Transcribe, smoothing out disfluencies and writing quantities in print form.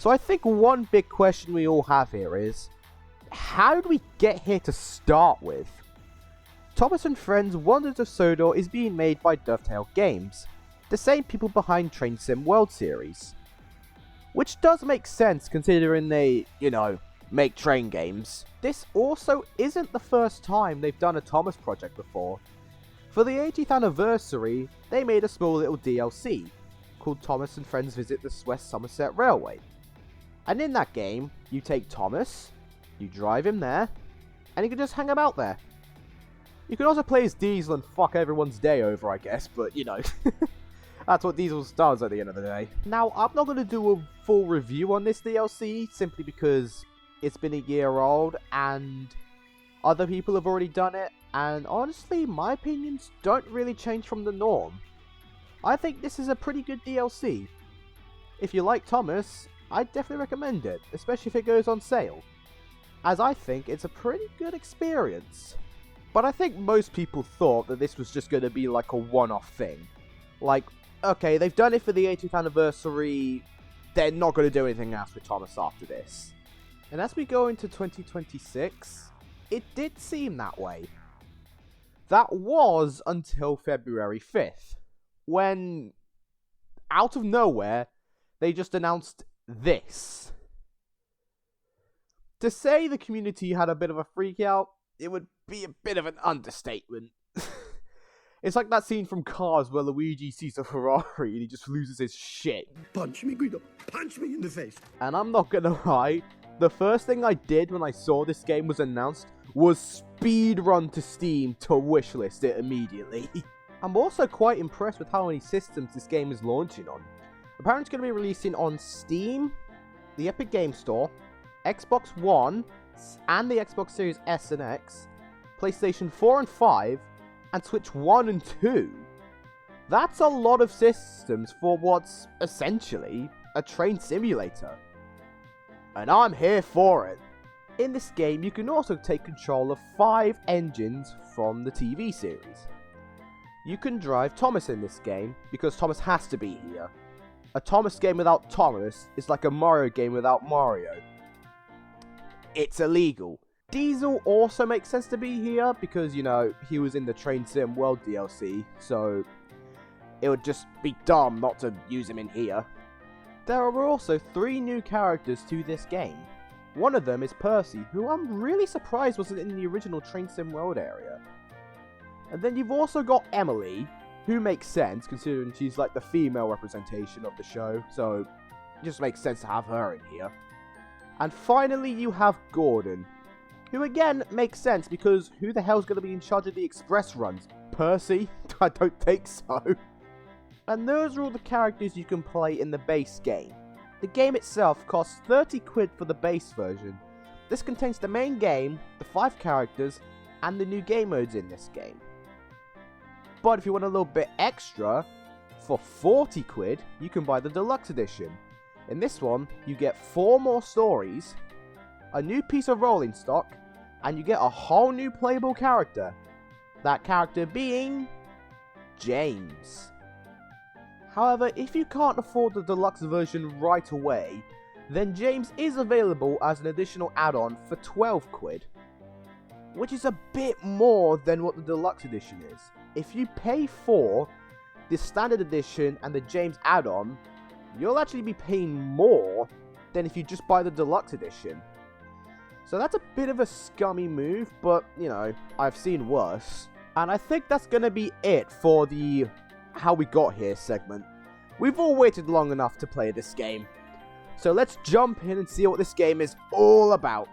So I think one big question we all have here is, how did we get here to start with? Thomas and Friends Wonders of Sodor is being made by Dovetail Games, the same people behind Train Sim World Series. Which does make sense considering they, make train games. This also isn't the first time they've done a Thomas project before. For the 80th anniversary, they made a small little DLC called Thomas and Friends Visit the West Somerset Railway. And in that game, you take Thomas, you drive him there, and you can just hang about there. You can also play as Diesel and fuck everyone's day over, I guess, but that's what Diesel does at the end of the day. Now, I'm not going to do a full review on this DLC, simply because it's been a year old, and other people have already done it, and honestly, my opinions don't really change from the norm. I think this is a pretty good DLC. If you like Thomas, I'd definitely recommend it, especially if it goes on sale, as I think it's a pretty good experience. But I think most people thought that this was just going to be like a one-off thing. Like, okay, they've done it for the 80th anniversary, they're not going to do anything else with Thomas after this. And as we go into 2026, it did seem that way. That was until February 5th, when, out of nowhere, they just announced this. To say the community had a bit of a freak out, it would be a bit of an understatement. It's like that scene from Cars where Luigi sees a Ferrari and he just loses his shit. Punch me, Guido. Punch me in the face. And I'm not gonna lie, the first thing I did when I saw this game was announced was speed run to Steam to wishlist it immediately. I'm also quite impressed with how many systems this game is launching on. Apparently it's going to be releasing on Steam, the Epic Game Store, Xbox One, and the Xbox Series S and X, PlayStation 4 and 5, and Switch 1 and 2. That's a lot of systems for what's essentially a train simulator. And I'm here for it. In this game, you can also take control of 5 engines from the TV series. You can drive Thomas in this game, because Thomas has to be here. A Thomas game without Thomas is like a Mario game without Mario. It's illegal. Diesel also makes sense to be here, because, he was in the Train Sim World DLC, so it would just be dumb not to use him in here. There are also 3 new characters to this game. One of them is Percy, who I'm really surprised wasn't in the original Train Sim World area. And then you've also got Emily, who makes sense considering she's like the female representation of the show, so it just makes sense to have her in here. And finally you have Gordon, who again makes sense because who the hell's going to be in charge of the express runs? Percy? I don't think so. And those are all the characters you can play in the base game. The game itself costs 30 quid for the base version. This contains the main game, the 5 characters, and the new game modes in this game. But if you want a little bit extra, for 40 quid, you can buy the deluxe edition. In this one, you get 4 more stories, a new piece of rolling stock, and you get a whole new playable character. That character being James. However, if you can't afford the deluxe version right away, then James is available as an additional add-on for 12 quid. Which is a bit more than what the deluxe edition is. If you pay for the standard edition and the James add-on, you'll actually be paying more than if you just buy the deluxe edition. So that's a bit of a scummy move, but, I've seen worse. And I think that's going to be it for the How We Got Here segment. We've all waited long enough to play this game. So let's jump in and see what this game is all about.